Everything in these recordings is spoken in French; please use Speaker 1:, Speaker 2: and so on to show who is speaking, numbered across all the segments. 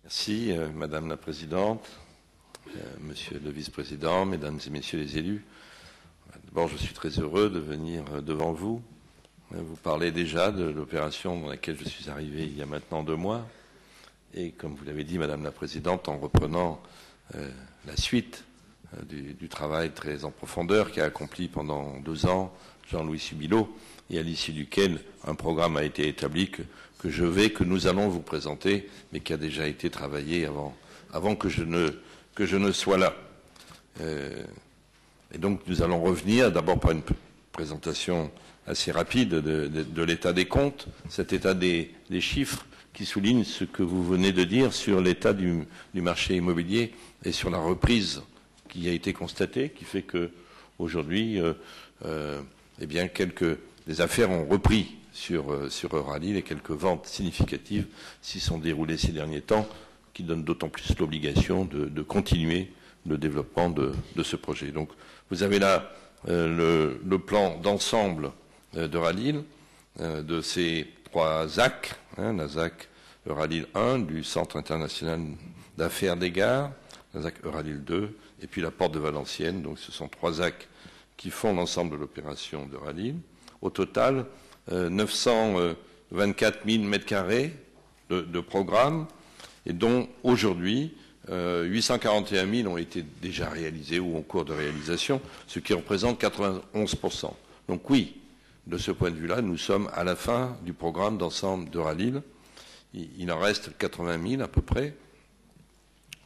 Speaker 1: Merci, Madame la Présidente, Monsieur le Vice-président, Mesdames et Messieurs les élus. D'abord, je suis très heureux de venir devant vous. Vous parlez déjà de l'opération dans laquelle je suis arrivé il y a maintenant 2 mois. Et comme vous l'avez dit, Madame la Présidente, en reprenant la suite du travail très en profondeur qu'a accompli pendant 2 ans Jean-Louis Subilo, et à l'issue duquel un programme a été établi que nous allons vous présenter, mais qui a déjà été travaillé avant que je ne sois là. Et donc nous allons revenir d'abord par une présentation assez rapide de l'état des comptes, cet état des chiffres qui souligne ce que vous venez de dire sur l'état du marché immobilier et sur la reprise qui a été constatée, qui fait que aujourd'hui, eh bien, des affaires ont repris sur Euralil et quelques ventes significatives s'y sont déroulées ces derniers temps, qui donnent d'autant plus l'obligation de continuer le développement de ce projet. Donc, vous avez là le plan d'ensemble d'Euralil, de ces 3 ZAC, la ZAC Euralil 1, du Centre international d'affaires des gares, la ZAC Euralil 2, et puis la Porte de Valenciennes. Donc, ce sont 3 ZAC qui font l'ensemble de l'opération d'Euralil. Au total, 924 000 m² de programme, et dont aujourd'hui, 841 000 ont été déjà réalisés ou en cours de réalisation, ce qui représente 91%. Donc oui, de ce point de vue-là, nous sommes à la fin du programme d'ensemble d'Euralil. Il en reste 80 000 à peu près,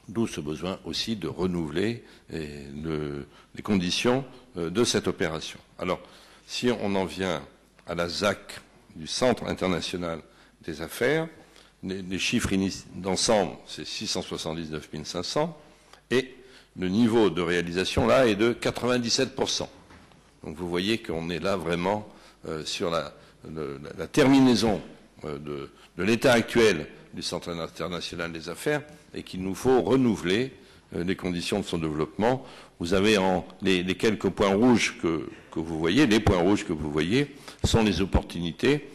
Speaker 1: d'où ce besoin aussi de renouveler les conditions de cette opération. Alors, si on en vient à la ZAC du Centre international des affaires, les chiffres d'ensemble, c'est 679 500, et le niveau de réalisation, là, est de 97%. Donc vous voyez qu'on est là vraiment sur la terminaison de l'état actuel du Centre international des affaires et qu'il nous faut renouveler les conditions de son développement. Vous avez les quelques points rouges que vous voyez, les points rouges que vous voyez sont les opportunités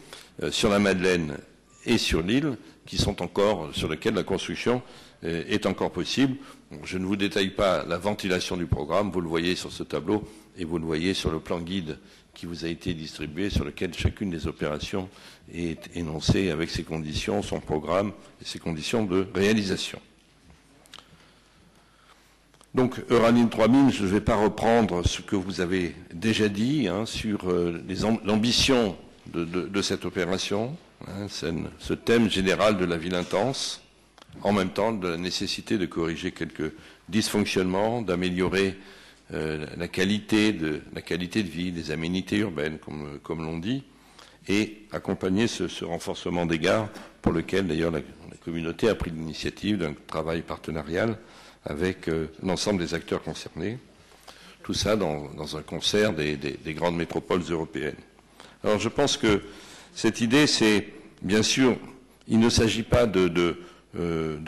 Speaker 1: sur la Madeleine et sur l'île sur lesquelles la construction est encore possible. Je ne vous détaille pas la ventilation du programme, vous le voyez sur ce tableau et vous le voyez sur le plan guide qui vous a été distribué, sur lequel chacune des opérations est énoncée avec ses conditions, son programme et ses conditions de réalisation. Donc, Euralil 3000, je ne vais pas reprendre ce que vous avez déjà dit sur l'ambition de cette opération, ce thème général de la ville intense, en même temps de la nécessité de corriger quelques dysfonctionnements, d'améliorer la qualité de vie, des aménités urbaines, comme l'on dit, et accompagner ce renforcement des gares, pour lequel d'ailleurs la communauté a pris l'initiative d'un travail partenarial avec l'ensemble des acteurs concernés. Tout ça dans un concert des grandes métropoles européennes. Alors je pense que cette idée, c'est, bien sûr, il ne s'agit pas de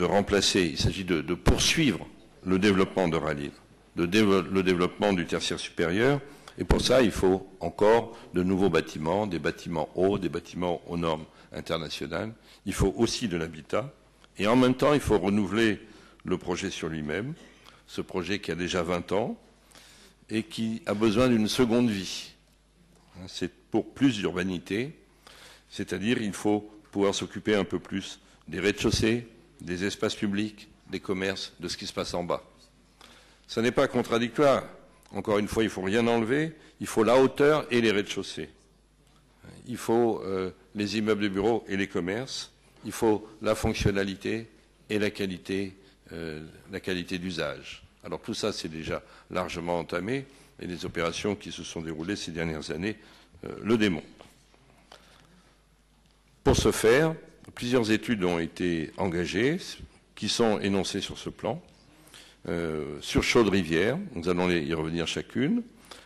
Speaker 1: remplacer, il s'agit de poursuivre le développement d'Euralil, le développement du tertiaire supérieur, et pour ça, il faut encore de nouveaux bâtiments, des bâtiments hauts, des bâtiments aux normes internationales. Il faut aussi de l'habitat, et en même temps, il faut renouveler le projet sur lui-même, ce projet qui a déjà 20 ans, et qui a besoin d'une seconde vie. C'est pour plus d'urbanité, c'est-à-dire il faut pouvoir s'occuper un peu plus des rez-de-chaussée, des espaces publics, des commerces, de ce qui se passe en bas. Ça n'est pas contradictoire. Encore une fois, il ne faut rien enlever. Il faut la hauteur et les rez-de-chaussée. Il faut les immeubles de bureaux et les commerces. Il faut la fonctionnalité et la qualité d'usage. Alors tout ça, c'est déjà largement entamé et les opérations qui se sont déroulées ces dernières années le démontrent. Pour ce faire, plusieurs études ont été engagées qui sont énoncées sur ce plan. Sur Chaude-Rivière, nous allons y revenir chacune.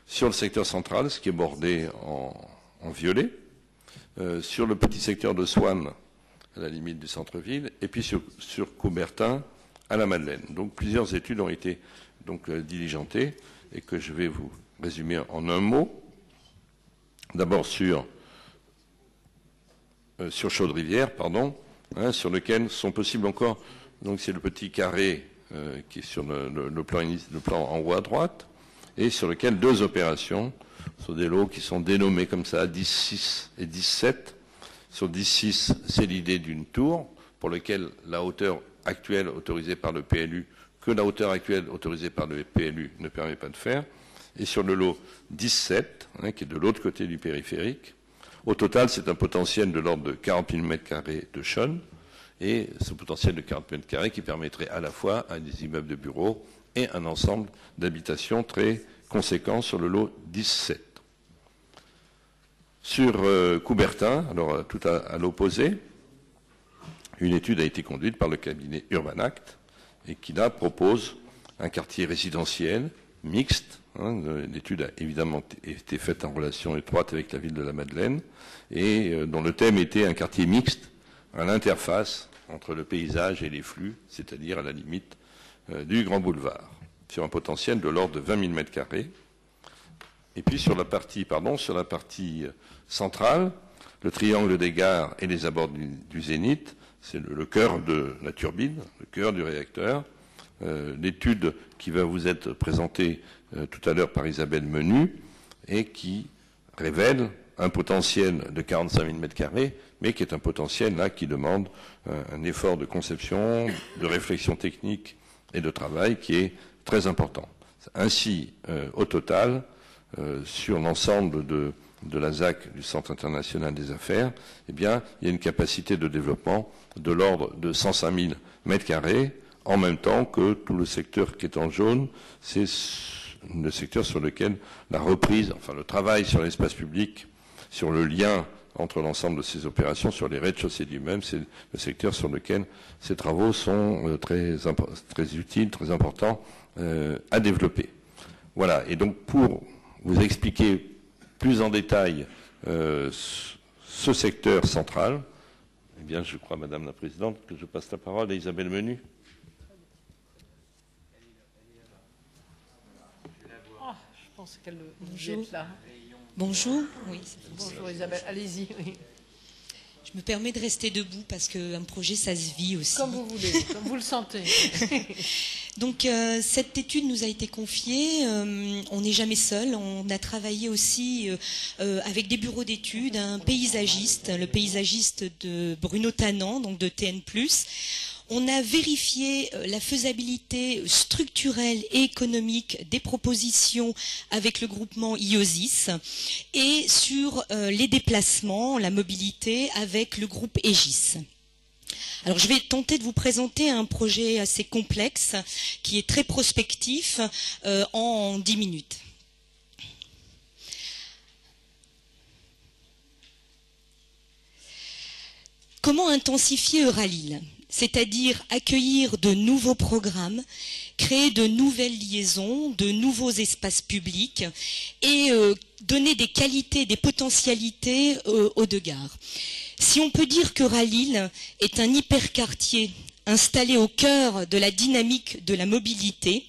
Speaker 1: Sur le secteur central, ce qui est bordé en violet. Sur le petit secteur de Swann, à la limite du centre-ville. Et puis sur Coubertin, à la Madeleine. Donc plusieurs études ont été diligentées et que je vais vous résumer en un mot. D'abord sur Chaude-Rivière, sur lequel sont possibles encore donc c'est le petit carré qui est sur le plan en haut à droite, et sur lequel deux opérations sont des lots qui sont dénommés comme ça, 10-6 et 10-7. Sur 10-6, c'est l'idée d'une tour pour laquelle la hauteur actuelle autorisée par le PLU, que la hauteur actuelle autorisée par le PLU ne permet pas de faire. Et sur le lot 17, qui est de l'autre côté du périphérique, au total, c'est un potentiel de l'ordre de 40 000 m² de Schoen, et ce potentiel de 40 m² qui permettrait à la fois à des immeubles de bureaux et un ensemble d'habitations très conséquent sur le lot 17. Sur Coubertin, alors tout à l'opposé, une étude a été conduite par le cabinet Urbanact et qui là propose un quartier résidentiel mixte. L'étude a évidemment été faite en relation étroite avec la ville de la Madeleine et dont le thème était un quartier mixte à l'interface entre le paysage et les flux, c'est-à-dire à la limite du Grand Boulevard, sur un potentiel de l'ordre de 20 000 m². Et puis sur la partie centrale, le triangle des gares et les abords du Zénith, c'est le cœur de la turbine, le cœur du réacteur. L'étude qui va vous être présentée tout à l'heure par Isabelle Menu et qui révèle un potentiel de 45 000 m², mais qui est un potentiel là qui demande un effort de conception, de réflexion technique et de travail qui est très important. Ainsi, au total, sur l'ensemble de la ZAC, du Centre international des affaires, eh bien, il y a une capacité de développement de l'ordre de 105 000 m², en même temps que tout le secteur qui est en jaune, c'est le secteur sur lequel la reprise, enfin le travail sur l'espace public, sur le lien entre l'ensemble de ces opérations, sur les rez-de-chaussée d'immeubles, c'est le secteur sur lequel ces travaux sont très utiles, très importants à développer. Voilà, et donc pour vous expliquer plus en détail ce secteur central, eh bien, je crois, Madame la Présidente, que je passe la parole à Isabelle Menu.
Speaker 2: Je pense qu'elle est là.
Speaker 3: Bonjour. Oui,
Speaker 2: bonjour Isabelle, allez-y. Oui.
Speaker 3: Je me permets de rester debout parce qu'un projet, ça se vit aussi.
Speaker 2: Comme vous voulez, comme vous le sentez.
Speaker 3: Donc, cette étude nous a été confiée. On n'est jamais seul. On a travaillé aussi avec des bureaux d'études, un paysagiste, le paysagiste de Bruno Tannant, donc de TN+. On a vérifié la faisabilité structurelle et économique des propositions avec le groupement IOSIS et sur les déplacements, la mobilité avec le groupe Aegis. Alors je vais tenter de vous présenter un projet assez complexe qui est très prospectif en 10 minutes. Comment intensifier Euralil ? C'est-à-dire accueillir de nouveaux programmes, créer de nouvelles liaisons, de nouveaux espaces publics et donner des qualités, des potentialités aux deux gares. Si on peut dire qu'Euralil est un hyperquartier installé au cœur de la dynamique de la mobilité,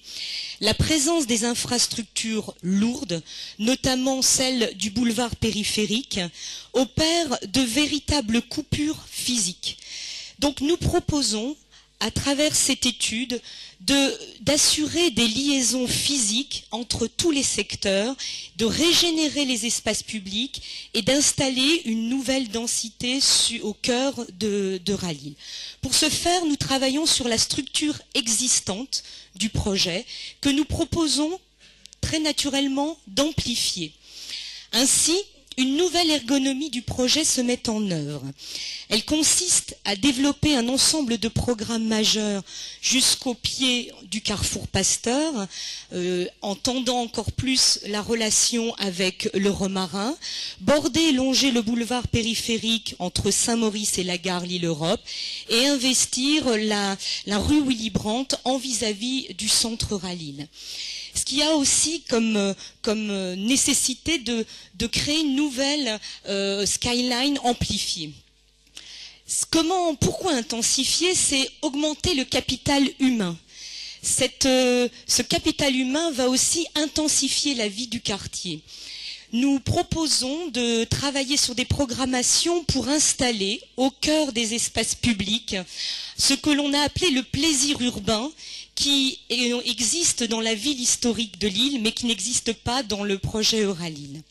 Speaker 3: la présence des infrastructures lourdes, notamment celle du boulevard périphérique, opère de véritables coupures physiques. Donc nous proposons, à travers cette étude, d'assurer des liaisons physiques entre tous les secteurs, de régénérer les espaces publics et d'installer une nouvelle densité au cœur d'Euralil. Pour ce faire, nous travaillons sur la structure existante du projet que nous proposons très naturellement d'amplifier. Ainsi, une nouvelle ergonomie du projet se met en œuvre. Elle consiste à développer un ensemble de programmes majeurs jusqu'au pied du carrefour Pasteur, en tendant encore plus la relation avec le Romarin, border et longer le boulevard périphérique entre Saint-Maurice et la gare Lille-Europe, et investir la rue Willy Brandt en vis-à-vis du centre Euralil. Ce qu'il y a aussi comme nécessité de créer une nouvelle skyline amplifiée. Pourquoi intensifier? C'est augmenter le capital humain. Ce capital humain va aussi intensifier la vie du quartier. nous proposons de travailler sur des programmations pour installer au cœur des espaces publics ce que l'on a appelé le plaisir urbain, qui existe dans la ville historique de Lille, mais qui n'existe pas dans le projet Euraline.